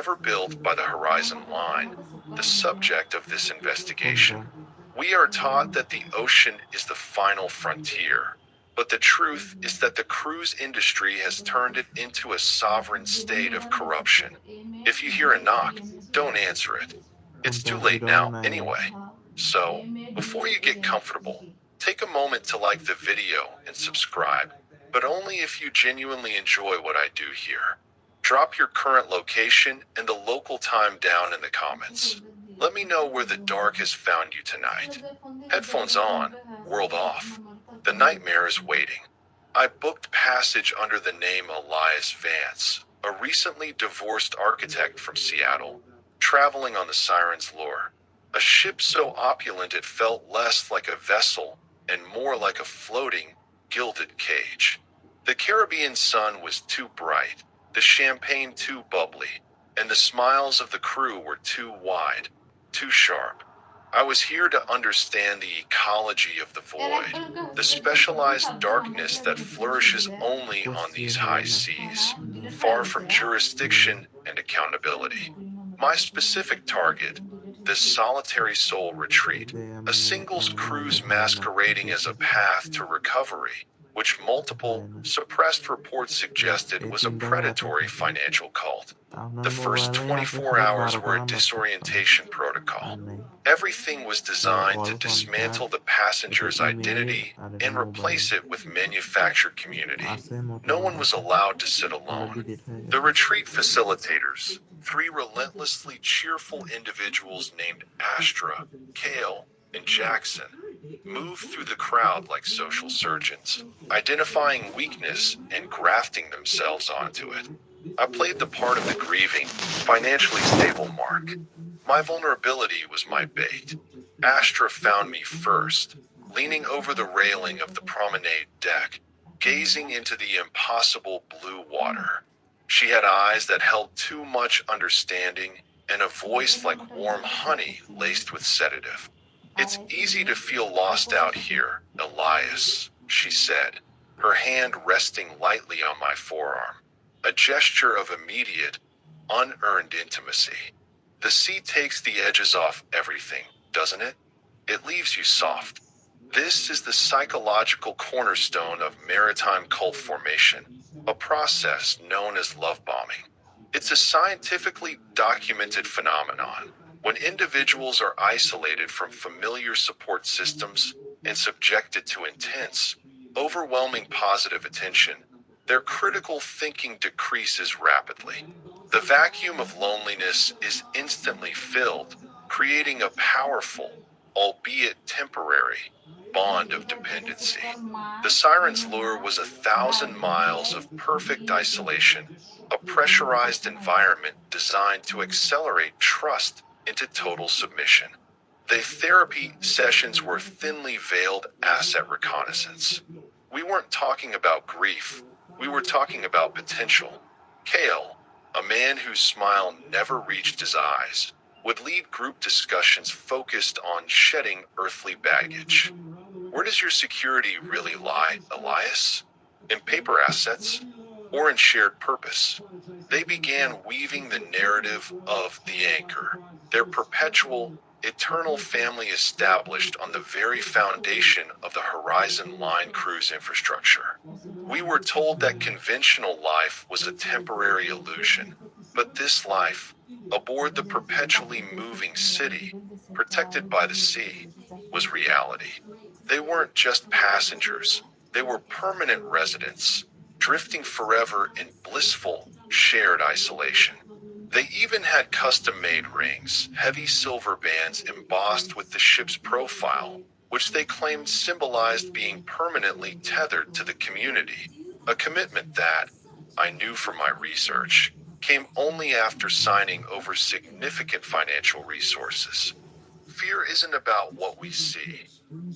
ever built by the horizon line, the subject of this investigation. We are taught that the ocean is the final frontier, but the truth is that the cruise industry has turned it into a sovereign state of corruption. If you hear a knock, don't answer it. It's too late now, anyway. So, before you get comfortable, take a moment to like the video and subscribe, but only if you genuinely enjoy what I do here. Drop your current location and the local time down in the comments. Let me know where the dark has found you tonight. Headphones on, world off. The nightmare is waiting. I booked passage under the name Elias Vance, a recently divorced architect from Seattle, traveling on the Siren's Lure. A ship so opulent it felt less like a vessel and more like a floating, gilded cage. The Caribbean sun was too bright, the champagne too bubbly, and the smiles of the crew were too wide, too sharp. I was here to understand the ecology of the void, the specialized darkness that flourishes only on these high seas, far from jurisdiction and accountability. My specific target, this solitary soul retreat, a singles cruise masquerading as a path to recovery, which multiple, suppressed reports suggested was a predatory financial cult. The first 24 hours were a disorientation protocol. Everything was designed to dismantle the passenger's identity and replace it with manufactured community. No one was allowed to sit alone. The retreat facilitators, three relentlessly cheerful individuals named Astra, Kale, and Jackson, moved through the crowd like social surgeons, identifying weakness and grafting themselves onto it. I played the part of the grieving, financially stable Mark. My vulnerability was my bait. Astra found me first, leaning over the railing of the promenade deck, gazing into the impossible blue water. She had eyes that held too much understanding and a voice like warm honey laced with sedative. "It's easy to feel lost out here, Elias," she said, her hand resting lightly on my forearm. A gesture of immediate, unearned intimacy. The sea takes the edges off everything, doesn't it? It leaves you soft. This is the psychological cornerstone of maritime cult formation, a process known as love bombing. It's a scientifically documented phenomenon. When individuals are isolated from familiar support systems and subjected to intense, overwhelming positive attention, their critical thinking decreases rapidly. The vacuum of loneliness is instantly filled, creating a powerful, albeit temporary, bond of dependency. The Siren's Lure was 1,000 miles of perfect isolation, a pressurized environment designed to accelerate trust into total submission. The therapy sessions were thinly veiled asset reconnaissance. We weren't talking about grief, we were talking about potential. Kale, a man whose smile never reached his eyes, would lead group discussions focused on shedding earthly baggage. Where does your security really lie, Elias? In paper assets? Or in shared purpose? They began weaving the narrative of the anchor, their perpetual, eternal family established on the very foundation of the Horizon Line cruise infrastructure. We were told that conventional life was a temporary illusion, but this life, aboard the perpetually moving city, protected by the sea, was reality. They weren't just passengers, they were permanent residents, drifting forever in blissful, shared isolation. They even had custom-made rings, heavy silver bands embossed with the ship's profile, which they claimed symbolized being permanently tethered to the community, a commitment that, I knew from my research, came only after signing over significant financial resources. Fear isn't about what we see.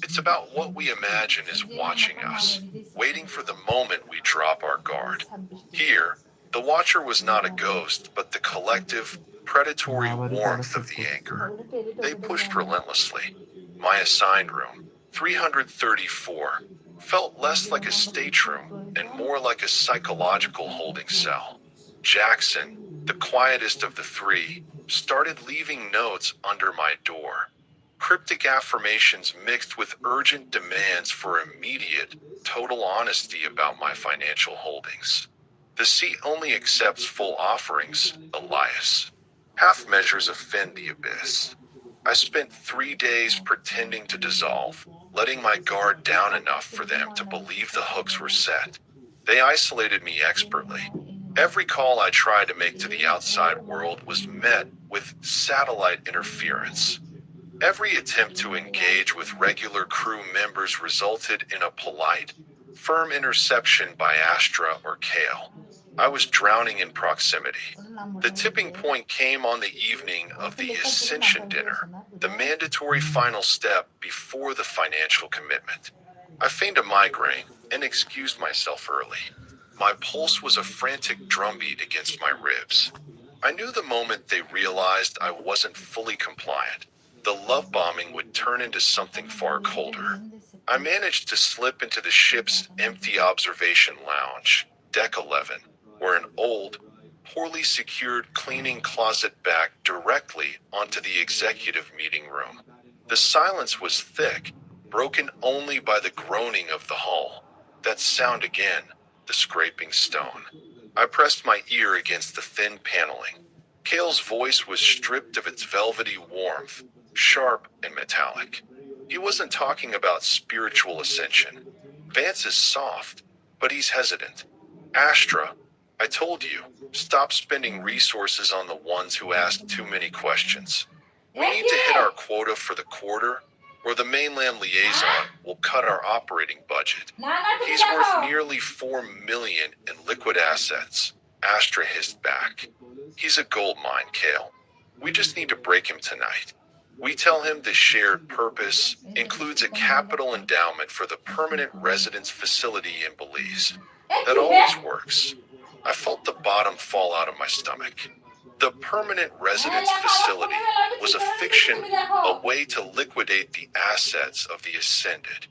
It's about what we imagine is watching us, waiting for the moment we drop our guard. Here, the Watcher was not a ghost, but the collective, predatory warmth of the anchor. They pushed relentlessly. My assigned room, 334, felt less like a stateroom and more like a psychological holding cell. Jackson, The quietest of the three started leaving notes under my door. Cryptic affirmations mixed with urgent demands for immediate, total honesty about my financial holdings. The seat only accepts full offerings, Elias. Half measures offend the abyss. I spent 3 days pretending to dissolve, letting my guard down enough for them to believe the hooks were set. They isolated me expertly. Every call I tried to make to the outside world was met with satellite interference. Every attempt to engage with regular crew members resulted in a polite, firm interception by Astra or Kale. I was drowning in proximity. The tipping point came on the evening of the Ascension dinner, the mandatory final step before the financial commitment. I feigned a migraine and excused myself early. My pulse was a frantic drumbeat against my ribs. I knew the moment they realized I wasn't fully compliant, the love bombing would turn into something far colder. I managed to slip into the ship's empty observation lounge, Deck 11, where an old, poorly secured cleaning closet backed directly onto the executive meeting room. The silence was thick, broken only by the groaning of the hull. That sound again, the scraping stone. I pressed my ear against the thin paneling. Kale's voice was stripped of its velvety warmth, sharp and metallic. He wasn't talking about spiritual ascension. Vance is soft, but he's hesitant. Astra, I told you, stop spending resources on the ones who ask too many questions. We need to hit our quota for the quarter, or the mainland liaison will cut our operating budget. He's worth nearly $4 million in liquid assets, Astra hissed back. He's a gold mine, Kale. We just need to break him tonight. We tell him the shared purpose includes a capital endowment for the permanent residence facility in Belize. That always works. I felt the bottom fall out of my stomach. The permanent residence facility was a fiction, a way to liquidate the assets of the ascended.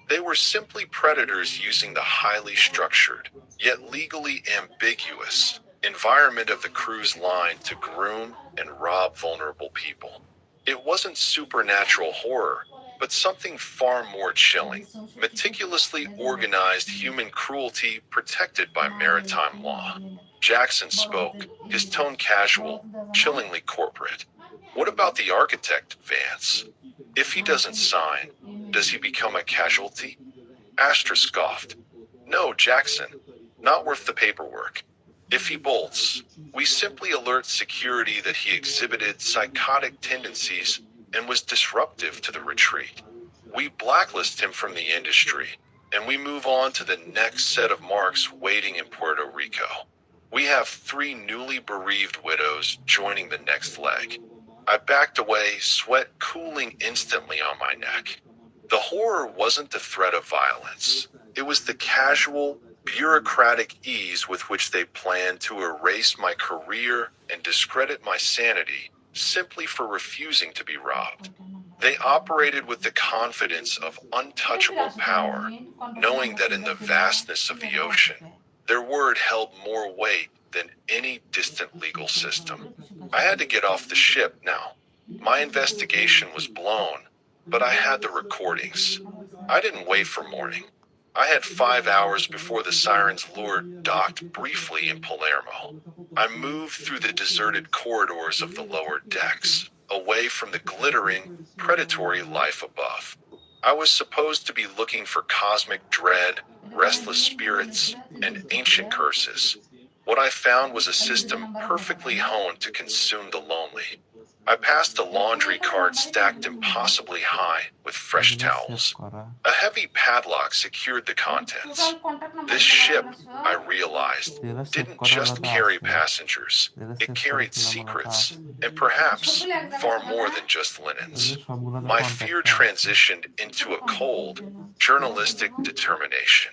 They were simply predators using the highly structured, yet legally ambiguous, environment of the cruise line to groom and rob vulnerable people. It wasn't supernatural horror, but something far more chilling, meticulously organized human cruelty protected by maritime law. Jackson spoke, his tone casual, chillingly corporate. What about the architect, Vance? If he doesn't sign, does he become a casualty? Astra scoffed. No, Jackson. Not worth the paperwork. If he bolts, we simply alert security that he exhibited psychotic tendencies and was disruptive to the retreat. We blacklist him from the industry, and we move on to the next set of marks waiting in Puerto Rico. We have 3 newly bereaved widows joining the next leg. I backed away, sweat cooling instantly on my neck. The horror wasn't the threat of violence. It was the casual, bureaucratic ease with which they planned to erase my career and discredit my sanity simply for refusing to be robbed. They operated with the confidence of untouchable power, knowing that in the vastness of the ocean, their word held more weight than any distant legal system. I had to get off the ship now. My investigation was blown, but I had the recordings. I didn't wait for morning. I had 5 hours before the siren's lure docked briefly in Palermo. I moved through the deserted corridors of the lower decks, away from the glittering, predatory life above. I was supposed to be looking for cosmic dread, restless spirits, and ancient curses. What I found was a system perfectly honed to consume the lonely. I passed a laundry cart stacked impossibly high with fresh towels. A heavy padlock secured the contents. This ship, I realized, didn't just carry passengers. It carried secrets, and perhaps far more than just linens. My fear transitioned into a cold, journalistic determination.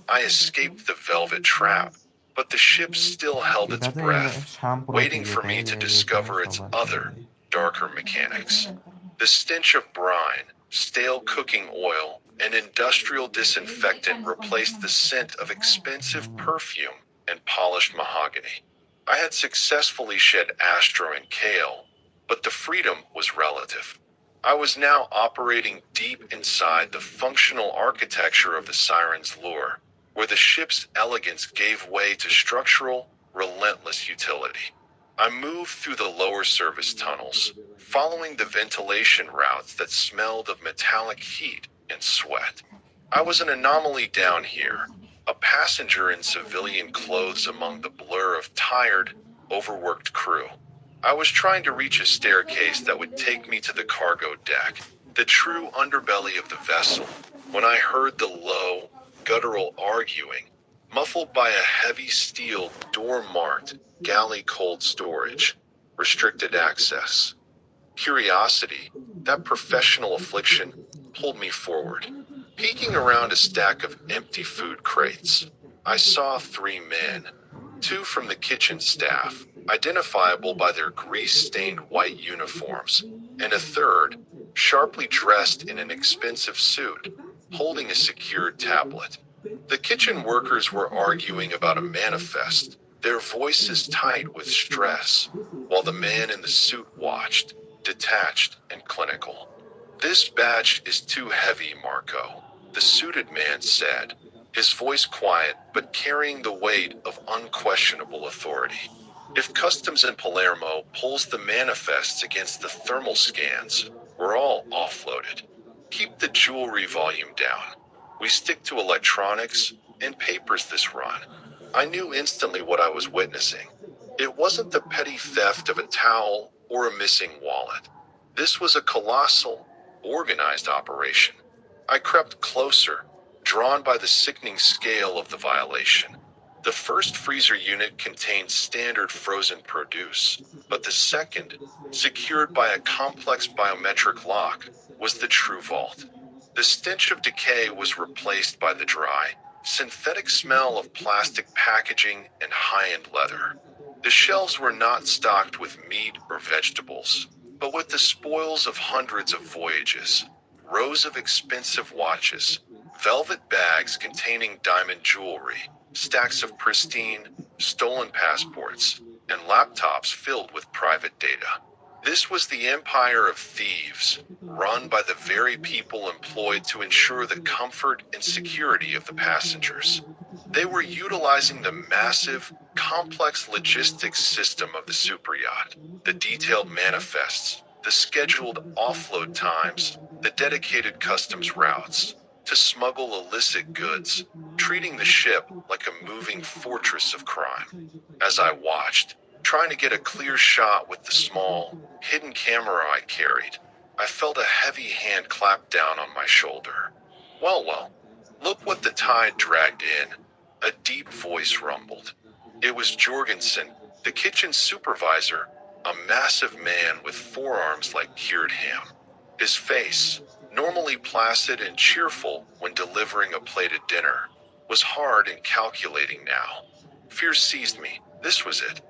I escaped the velvet trap, but the ship still held its breath, waiting for me to discover its other, darker mechanics. The stench of brine, stale cooking oil, and industrial disinfectant replaced the scent of expensive perfume and polished mahogany. I had successfully shed Astro and Kale, but the freedom was relative. I was now operating deep inside the functional architecture of the Siren's lure, where the ship's elegance gave way to structural, relentless utility. I moved through the lower service tunnels, following the ventilation routes that smelled of metallic heat and sweat. I was an anomaly down here, a passenger in civilian clothes among the blur of tired, overworked crew. I was trying to reach a staircase that would take me to the cargo deck, the true underbelly of the vessel, when I heard the low, guttural arguing, muffled by a heavy steel door marked Galley Cold Storage, Restricted Access. Curiosity, that professional affliction, pulled me forward. Peeking around a stack of empty food crates, I saw three men, two from the kitchen staff, identifiable by their grease-stained white uniforms, and a third, sharply dressed in an expensive suit, holding a secured tablet. The kitchen workers were arguing about a manifest, their voices tight with stress, while the man in the suit watched, detached and clinical. "This batch is too heavy, Marco," the suited man said, his voice quiet but carrying the weight of unquestionable authority. "If Customs in Palermo pulls the manifests against the thermal scans, we're all offloaded. Keep the jewelry volume down. We stick to electronics and papers this run." I knew instantly what I was witnessing. It wasn't the petty theft of a towel or a missing wallet. This was a colossal, organized operation. I crept closer, drawn by the sickening scale of the violation. The first freezer unit contained standard frozen produce, but the second, secured by a complex biometric lock, was the true vault. The stench of decay was replaced by the dry, synthetic smell of plastic packaging and high-end leather. The shelves were not stocked with meat or vegetables, but with the spoils of hundreds of voyages, rows of expensive watches, velvet bags containing diamond jewelry, stacks of pristine, stolen passports, and laptops filled with private data. This was the empire of thieves, run by the very people employed to ensure the comfort and security of the passengers. They were utilizing the massive, complex logistics system of the superyacht, the detailed manifests, the scheduled offload times, the dedicated customs routes, to smuggle illicit goods, treating the ship like a moving fortress of crime. As I watched, trying to get a clear shot with the small, hidden camera I carried, I felt a heavy hand clap down on my shoulder. Well, look what the tide dragged in," a deep voice rumbled. It was Jorgensen, the kitchen supervisor, a massive man with forearms like cured ham. His face, normally placid and cheerful when delivering a plated dinner, was hard and calculating now. Fear seized me. This was it.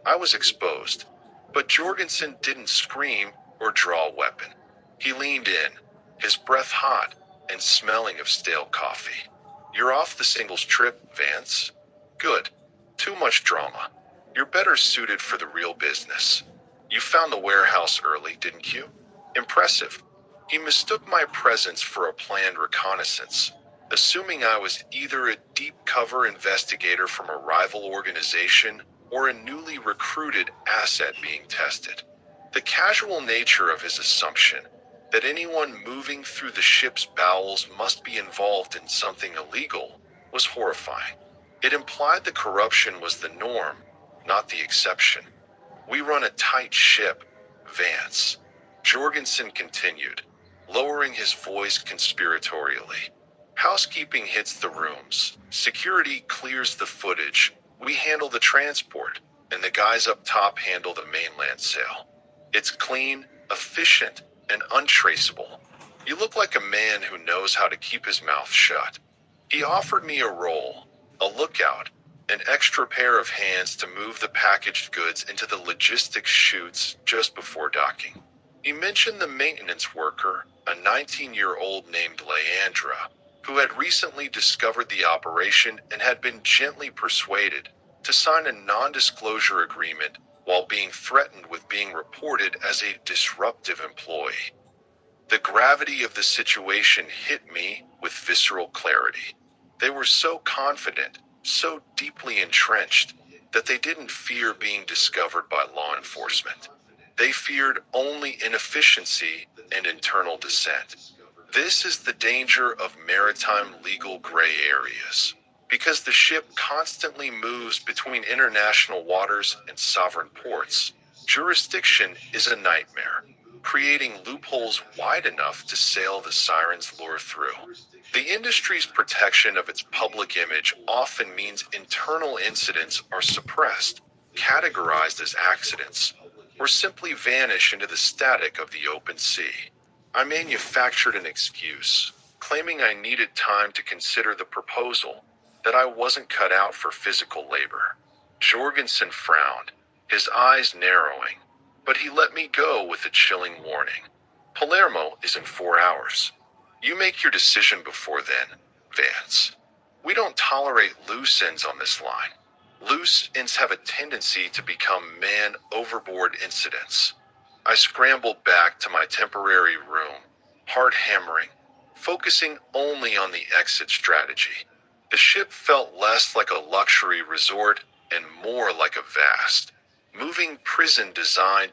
I was exposed. But Jorgensen didn't scream or draw a weapon. He leaned in, his breath hot and smelling of stale coffee. "You're off the singles trip, Vance? Good. Too much drama. You're better suited for the real business. You found the warehouse early, didn't you? Impressive." He mistook my presence for a planned reconnaissance, assuming I was either a deep cover investigator from a rival organization or a newly recruited asset being tested. The casual nature of his assumption, that anyone moving through the ship's bowels must be involved in something illegal, was horrifying. It implied the corruption was the norm, not the exception. "We run a tight ship, Vance," Jorgensen continued, lowering his voice conspiratorially. "Housekeeping hits the rooms, security clears the footage, we handle the transport, and the guys up top handle the mainland sale. It's clean, efficient, and untraceable. You look like a man who knows how to keep his mouth shut." He offered me a role, a lookout, an extra pair of hands to move the packaged goods into the logistics chutes just before docking. He mentioned the maintenance worker, a 19-year-old named Leandra, who had recently discovered the operation and had been gently persuaded, to sign a non-disclosure agreement while being threatened with being reported as a disruptive employee. The gravity of the situation hit me with visceral clarity. They were so confident, so deeply entrenched, that they didn't fear being discovered by law enforcement. They feared only inefficiency and internal dissent. This is the danger of maritime legal gray areas. Because the ship constantly moves between international waters and sovereign ports, jurisdiction is a nightmare, creating loopholes wide enough to sail the siren's lure through. The industry's protection of its public image often means internal incidents are suppressed, categorized as accidents, or simply vanish into the static of the open sea. I manufactured an excuse, claiming I needed time to consider the proposal, that I wasn't cut out for physical labor. Jorgensen frowned, his eyes narrowing, but he let me go with a chilling warning. Palermo is in 4 hours. You make your decision before then, Vance. We don't tolerate loose ends on this line. Loose ends have a tendency to become man overboard incidents. I scrambled back to my temporary room, heart hammering, focusing only on the exit strategy. The ship felt less like a luxury resort and more like a vast, moving prison designed